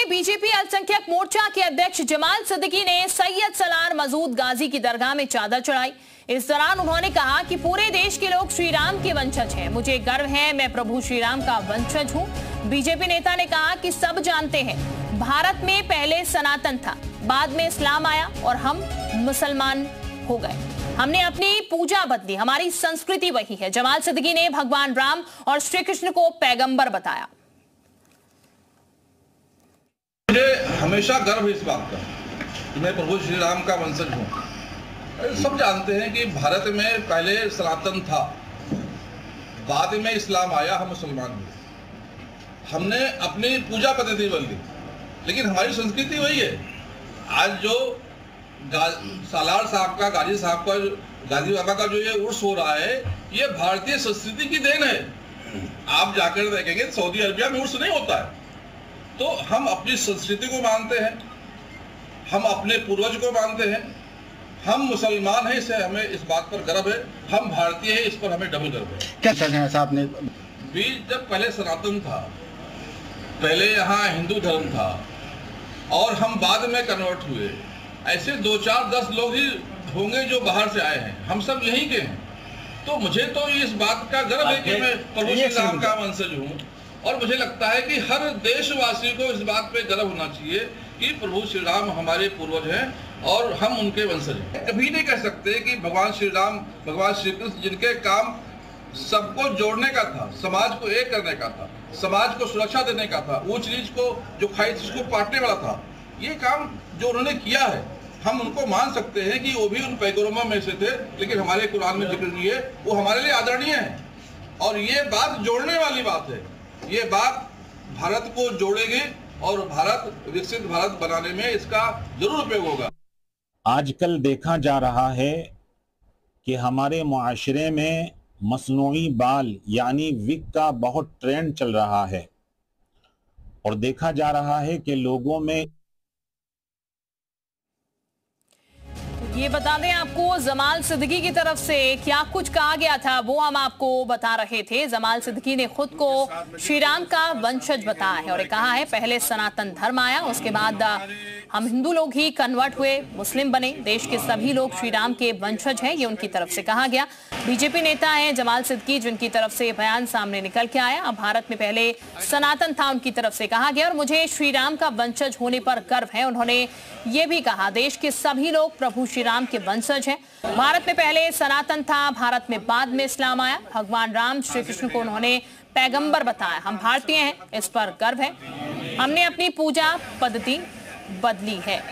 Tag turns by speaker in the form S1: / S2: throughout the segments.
S1: BJP अल्पसंख्यक मोर्चा के अध्यक्ष जमाल सिद्दीकी ने सैयद सलार मसूद गाजी की दरगाह में चादर चढ़ाई। इस दौरान उन्होंने कहा कि पूरे देश के लोग श्री राम के वंशज हैं। मुझे गर्व है, मैं प्रभु श्री राम का वंशज हूं। बीजेपी नेता ने कहा कि सब जानते हैं, भारत में पहले सनातन था, बाद में इस्लाम आया और हम मुसलमान हो गए। हमने अपनी पूजा बदली, हमारी संस्कृति वही है। जमाल सिद्दीकी ने भगवान राम और श्री कृष्ण को पैगंबर बताया।
S2: मुझे हमेशा गर्व है इस बात का कि मैं प्रभु श्री राम का वंशज हूँ। सब जानते हैं कि भारत में पहले सनातन था, बाद में इस्लाम आया, हम मुसलमान हुए। हमने अपनी पूजा पद्धति बदली, लेकिन हमारी संस्कृति वही है। आज जो सालार साहब का, गाजी साहब का, गाजी बाबा का जो ये उर्स हो रहा है, ये भारतीय संस्कृति की देन है। आप जाकर देखेंगे सऊदी अरबिया में उर्स नहीं होता है। तो हम अपनी संस्कृति को मानते हैं, हम अपने पूर्वज को मानते हैं, हम मुसलमान हैं, इससे हमें इस बात पर गर्व है। हम भारतीय हैं, इस पर हमें डबल गर्व है।
S3: क्या कहना है साहब ने?
S2: बीज जब पहले सनातन था, पहले यहाँ हिंदू धर्म था और हम बाद में कन्वर्ट हुए। ऐसे 2, 4, 10 लोग ही होंगे जो बाहर से आए हैं, हम सब यहीं के हैं। तो मुझे तो इस बात का गर्व है कि मैं प्रभु श्री राम का वंशज हूँ। और मुझे लगता है कि हर देशवासी को इस बात पे गर्व होना चाहिए कि प्रभु श्री राम हमारे पूर्वज हैं और हम उनके वंशज हैं। कभी नहीं कह सकते कि भगवान श्री राम, भगवान श्री कृष्ण, जिनके काम सबको जोड़ने का था, समाज को एक करने का था, समाज को सुरक्षा देने का था, ऊंच नीच को जो खाई थी उसको पाटने वाला था, ये काम जो उन्होंने किया है, हम उनको मान सकते हैं कि वो भी उन पैगंबरों में से थे। लेकिन हमारे कुरान में जिक्र नहीं है, वो हमारे लिए आदरणीय है। और ये बात जोड़ने वाली बात है। ये बात भारत को जोड़ेगी और भारत विकसित भारत बनाने में इसका जरूर उपयोग होगा।
S4: आजकल देखा जा रहा है कि हमारे मुआशरे में मसनूई बाल यानी विग का बहुत ट्रेंड चल रहा है और देखा जा रहा है कि लोगों में
S1: ये बता दें आपको, जमाल सिद्दीकी की तरफ से क्या कुछ कहा गया था वो हम आपको बता रहे थे। जमाल सिद्दीकी ने खुद को श्री राम का वंशज बताया है और कहा है पहले सनातन धर्म आया, उसके बाद हम हिंदू लोग ही कन्वर्ट हुए, मुस्लिम बने, देश के सभी लोग श्री राम के वंशज हैं, ये उनकी तरफ से कहा गया। बीजेपी नेता हैं जमाल सिद्दीकी, जिनकी तरफ से बयान सामने निकल के आया। अब भारत में पहले सनातन था, उनकी तरफ से कहा गया और मुझे श्री राम का वंशज होने पर गर्व है। उन्होंने ये भी कहा देश के सभी लोग प्रभु श्री राम के वंशज हैं। भारत में पहले सनातन था, भारत में बाद में इस्लाम आया। भगवान राम श्री कृष्ण को उन्होंने पैगंबर बताया। हम भारतीय हैं, इस पर गर्व है। हमने अपनी पूजा पद्धति बदली है।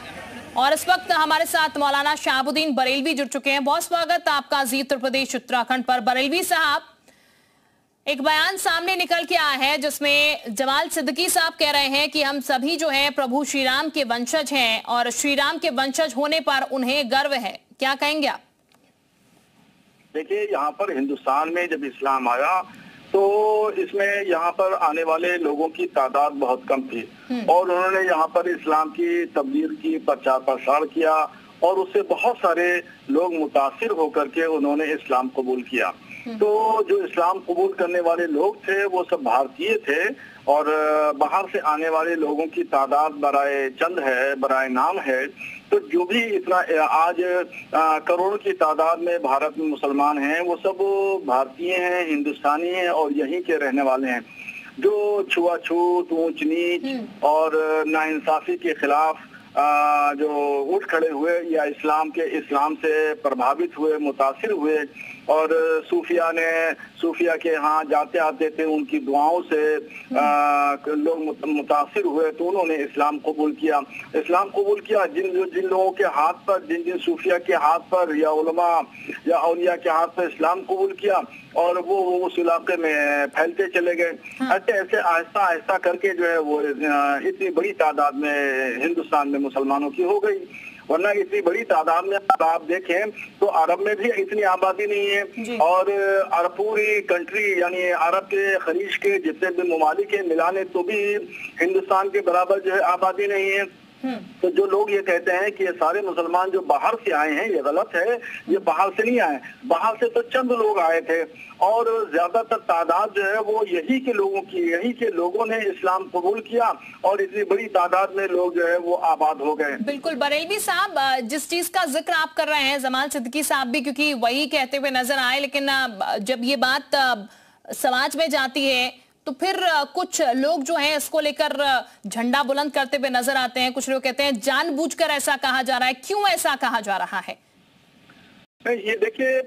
S1: और इस वक्त हमारे साथ मौलाना शहाबुद्दीन बरेलवी जुड़ चुके हैं। बहुत स्वागत आपका जी उत्तर प्रदेश उत्तराखंड पर। बरेलवी साहब, एक बयान सामने निकल के आया है जिसमें जमाल सिद्दीकी साहब कह रहे हैं कि हम सभी जो है प्रभु श्री राम के वंशज हैं और श्री राम के वंशज होने पर उन्हें गर्व है। क्या कहेंगे आप?
S5: देखिए, यहाँ पर हिंदुस्तान में जब इस्लाम आया तो इसमें यहाँ पर आने वाले लोगों की तादाद बहुत कम थी और उन्होंने यहाँ पर इस्लाम की तबलीग की, प्रचार प्रसार किया और उससे बहुत सारे लोग मुतासिर होकर के उन्होंने इस्लाम कबूल किया। तो जो इस्लाम कबूल करने वाले लोग थे वो सब भारतीय थे और बाहर से आने वाले लोगों की तादाद बराए चंद है, बराए नाम है। तो जो भी इतना आज करोड़ों की तादाद में भारत में मुसलमान हैं, वो सब भारतीय हैं, हिंदुस्तानी हैं और यहीं के रहने वाले हैं। जो छुआछूत, ऊंच नीच और नाइंसाफी के खिलाफ जो उठ खड़े हुए या इस्लाम से प्रभावित हुए, मुतासिर हुए और सूफिया के यहाँ जाते आते थे, उनकी दुआओं से लोग मुतासिर हुए तो उन्होंने इस्लाम कबूल किया। जिन लोगों के हाथ पर, जिन सूफिया के हाथ पर या उलमा या औलिया के हाथ पर इस्लाम कबूल किया और वो उस इलाके में फैलते चले गए। ऐसे आहिस्ता आहिस्ता करके जो है वो इतनी बड़ी तादाद में हिंदुस्तान में मुसलमानों की हो गई। वरना इतनी बड़ी तादाद में आप देखें तो अरब में भी इतनी आबादी नहीं है और अरब पूरी कंट्री यानी अरब के खलीज के जितने भी ममालिक है मिलाने तो भी हिंदुस्तान के बराबर जो है आबादी नहीं है। तो जो लोग ये कहते हैं कि ये सारे मुसलमान जो बाहर से आए हैं, ये गलत है। ये बाहर से नहीं आए, बाहर से तो चंद लोग आए थे और ज्यादातर तादाद जो है वो यही के लोगों की, यही के लोगों ने इस्लाम कबूल किया और इतनी बड़ी तादाद में लोग जो है वो आबाद हो गए।
S1: बिल्कुल बरेलवी साहब, जिस चीज का जिक्र आप कर रहे हैं, जमाल सिद्दीकी साहब भी क्योंकि वही कहते हुए नजर आए, लेकिन जब ये बात समाज में जाती है तो फिर कुछ लोग जो हैं इसको लेकर झंडा बुलंद करते हुए नजर आते हैं। कुछ लोग कहते हैं जानबूझकर ऐसा कहा जा रहा है। क्यों ऐसा कहा जा रहा है?
S5: ये देखिए,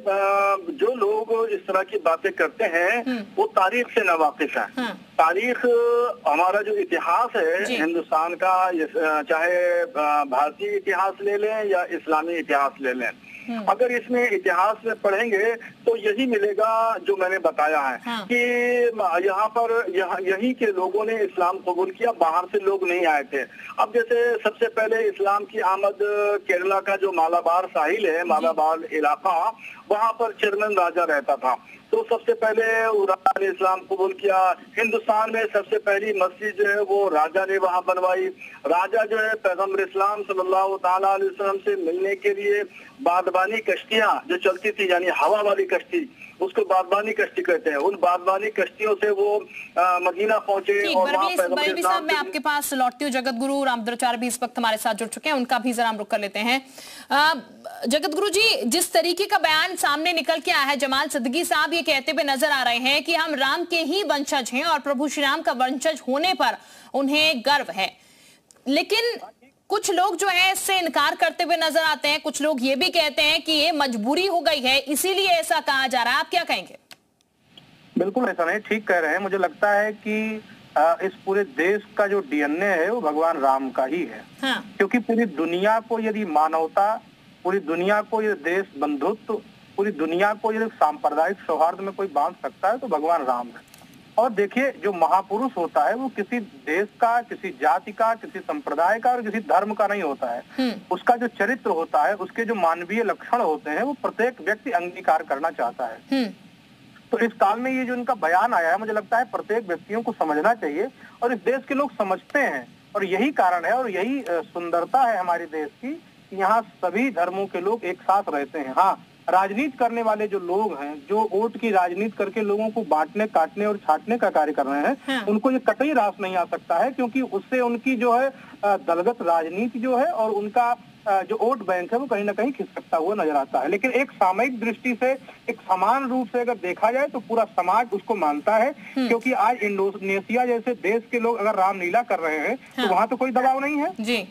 S5: जो लोग इस तरह की बातें करते हैं वो तारीख से नावाकिफ है। तारीख, हमारा जो इतिहास है हिंदुस्तान का, चाहे भारतीय इतिहास ले लें या इस्लामी इतिहास ले लें, अगर इसमें इतिहास में पढ़ेंगे तो यही मिलेगा जो मैंने बताया है कि यहाँ पर यही के लोगों ने इस्लाम कबूल किया, बाहर से लोग नहीं आए थे। अब जैसे सबसे पहले इस्लाम की आमद केरला का जो मालाबार साहिल है, मालाबार इलाका, वहाँ पर चेरमैन राजा रहता था। तो सबसे पहले राजा ने इस्लाम कबूल किया। हिंदुस्तान में सबसे पहली मस्जिद जो है वो राजा ने वहाँ बनवाई। राजा जो है पैगम्बर इस्लाम सल्लल्लाहु तआला अलैहि वसल्लम से मिलने के लिए बादबानी कश्तियाँ जो चलती थी, यानी हवा वाली कश्ती, उसको बादबानी कश्ती कहते हैं, उन बादबानी कश्तियों से वो मदीना पहुंचे। और
S1: बरेलवी साहब, मैं आपके पास लौटती हूँ। जगत गुरु रामद्राचार्य भी इस वक्त हमारे साथ जुड़ चुके हैं, उनका भी जरा हम रुख कर लेते हैं। जगत गुरु जी, जिस तरीके का बयान सामने निकल के आया है, जमाल सिद्दीकी साहब ये कहते हुए नजर आ रहे हैं कि हम राम के ही वंशज हैं और प्रभु श्री राम का वंशज होने पर उन्हें गर्व है, लेकिन कुछ लोग जो है इससे इनकार करते हुए नजर आते हैं। कुछ लोग ये भी कहते हैं कि ये मजबूरी हो गई है, इसीलिए ऐसा कहा जा रहा है। आप क्या कहेंगे?
S3: बिल्कुल ऐसा नहीं, ठीक कह रहे हैं। मुझे लगता है कि इस पूरे देश का जो डीएनए है वो भगवान राम का ही है। क्योंकि पूरी दुनिया को यदि मानवता, पूरी दुनिया को ये देश बंधुत्व, पूरी दुनिया को यदि सांप्रदायिक सौहार्द में कोई बांध सकता है तो भगवान राम है। और देखिए, जो महापुरुष होता है वो किसी देश का, किसी जाति का, किसी संप्रदाय का और किसी धर्म का नहीं होता है। उसका जो चरित्र होता है, उसके जो मानवीय लक्षण होते हैं, वो प्रत्येक व्यक्ति अंगीकार करना चाहता है। तो इस काल में ये जो इनका बयान आया है, मुझे लगता है प्रत्येक व्यक्तियों को समझना चाहिए और इस देश के लोग समझते हैं। और यही कारण है और यही सुंदरता है हमारे देश की कि यहाँ सभी धर्मों के लोग एक साथ रहते हैं। हाँ, राजनीति करने वाले जो लोग हैं, जो वोट की राजनीति करके लोगों को बांटने, काटने और छांटने का कार्य कर रहे हैं, उनको ये कतई रास नहीं आ सकता है, क्योंकि उससे उनकी जो है दलगत राजनीति जो है और उनका जो वोट बैंक है वो कहीं ना कहीं खिसकता हुआ नजर आता है। लेकिन एक सामयिक दृष्टि से, एक समान रूप से अगर देखा जाए तो पूरा समाज उसको मानता है। क्योंकि आज इंडोनेशिया जैसे देश के लोग अगर रामलीला कर रहे हैं तो वहाँ तो कोई दबाव नहीं है जी,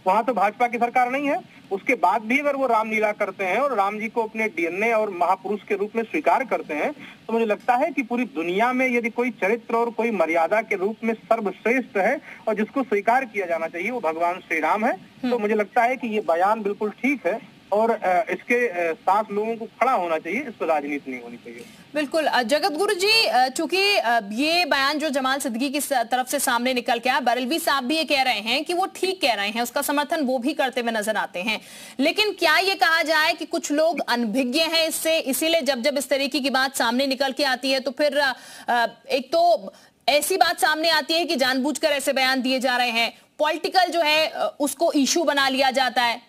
S3: वहाँ तो भाजपा की सरकार नहीं है। उसके बाद भी अगर वो रामलीला करते हैं और राम जी को अपने डीएनए और महापुरुष के रूप में स्वीकार करते हैं, तो मुझे लगता है कि पूरी दुनिया में यदि कोई चरित्र और कोई मर्यादा के रूप में सर्वश्रेष्ठ है और जिसको स्वीकार किया जाना चाहिए वो भगवान श्री राम है। तो मुझे लगता है कि ये बयान बिल्कुल ठीक है और इसके साथ लोगों को खड़ा होना चाहिए, इस पर राजनीति नहीं होनी चाहिए।
S1: बिल्कुल। जगत गुरु जी, चूंकि ये बयान जो जमाल सिद्दीकी की तरफ से सामने निकल के आया, बरेलवी साहब भी ये कह रहे हैं कि वो ठीक कह रहे हैं, उसका समर्थन वो भी करते हुए नजर आते हैं। लेकिन क्या ये कहा जाए कि कुछ लोग अनभिज्ञ हैं इससे, इसीलिए जब इस तरीके की बात सामने निकल के आती है तो फिर एक तो ऐसी बात सामने आती है कि जानबूझकर ऐसे बयान दिए जा रहे हैं, पॉलिटिकल जो है उसको इशू बना लिया जाता है।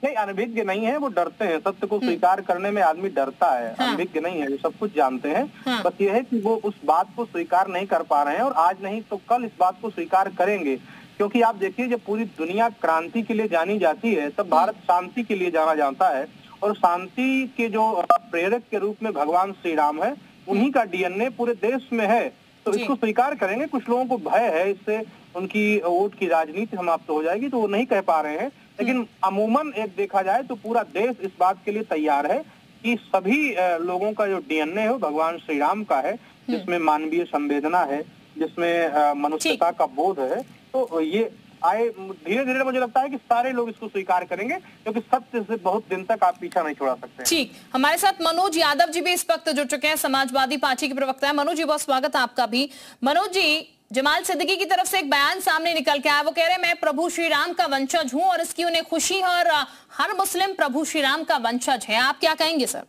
S3: नहीं, अनभिज्ञ नहीं है, वो डरते हैं। सत्य को स्वीकार करने में आदमी डरता है। अनभिज्ञ नहीं है, वो सब कुछ जानते हैं। बस ये है कि वो उस बात को स्वीकार नहीं कर पा रहे हैं और आज नहीं तो कल इस बात को स्वीकार करेंगे। क्योंकि आप देखिए, जब पूरी दुनिया क्रांति के लिए जानी जाती है तब भारत शांति के लिए जाना जाता है और शांति के जो प्रेरक के रूप में भगवान श्री राम है, उन्हीं का डीएनए पूरे देश में है। तो इसको स्वीकार करेंगे। कुछ लोगों को भय है, इससे उनकी वोट की राजनीति समाप्त हो जाएगी, तो वो नहीं कह पा रहे हैं। लेकिन अमूमन एक देखा जाए तो पूरा देश इस बात के लिए तैयार है कि सभी लोगों का जो डीएनए है वो भगवान श्री राम का है, जिसमें मानवीय संवेदना है, जिसमें मनुष्यता का बोध है। तो ये आए धीरे धीरे मुझे लगता है कि सारे लोग इसको स्वीकार करेंगे, क्योंकि सत्य से बहुत दिन तक आप पीछा नहीं छोड़ा सकते।
S1: ठीक, हमारे साथ मनोज यादव जी भी इस वक्त जुड़ चुके हैं, समाजवादी पार्टी के प्रवक्ता है। मनोज जी, बहुत स्वागत है आपका भी। मनोज जी, जमाल सिद्दीकी की तरफ से एक बयान सामने निकल के आया, वो कह रहे हैं मैं प्रभु श्री राम का वंशज हूं और इसकी उन्हें खुशी है और हर मुस्लिम प्रभु श्री राम का वंशज है। आप क्या कहेंगे सर?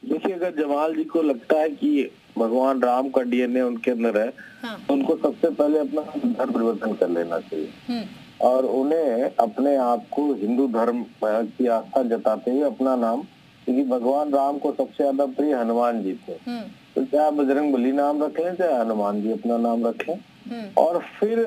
S6: देखिए, अगर जमाल जी को लगता है कि भगवान राम का डीएनए उनके अंदर है, तो उनको सबसे पहले अपना धर्म परिवर्तन कर लेना चाहिए और उन्हें अपने आप को हिंदू धर्म की आस्था जताते हुए अपना नाम, क्योंकि भगवान राम को सबसे ज्यादा प्रिय हनुमान जी थे, तो चाहे बजरंग बली नाम रख लें चाहे हनुमान जी अपना नाम रखें और फिर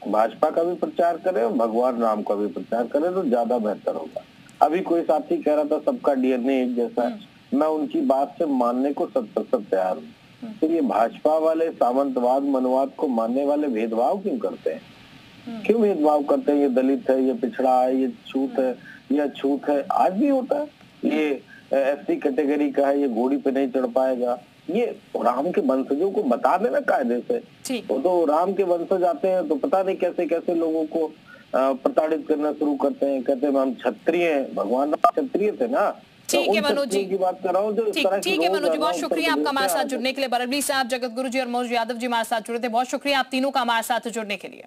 S6: भाजपा का भी प्रचार करें और भगवान राम का भी प्रचार करें तो ज्यादा बेहतर होगा। अभी कोई साथी कह रहा था सबका डीएनए एक जैसा है, मैं उनकी बात से मानने को 100% तैयार हूँ। तो ये भाजपा वाले सामंतवाद मनवाद को मानने वाले भेदभाव क्यों करते हैं? क्यों भेदभाव करते हैं? ये दलित है, ये पिछड़ा है, ये छूत है, ये अछूत है, आज भी होता है। ये एससी कैटेगरी का है, ये घोड़ी पे नहीं चढ़ पाएगा। ये राम के वंशजों को बता देना कायदे से, तो राम के वंशज आते हैं तो पता नहीं कैसे कैसे लोगों को प्रताड़ित करना शुरू करते हैं, कहते हैं हम क्षत्रिय हैं। भगवान राम क्षत्रिय थे ना।
S1: ठीक है मनोज जी
S6: की बात कर रहा हूँ।
S1: ठीक है मनोज जी, बहुत शुक्रिया आपका हमारे साथ जुड़ने के लिए। बरबली साहब, जगत गुरु जी और मनोज यादव जी हमारे साथ जुड़े थे, बहुत शुक्रिया आप तीनों का हमारे साथ जुड़ने के लिए।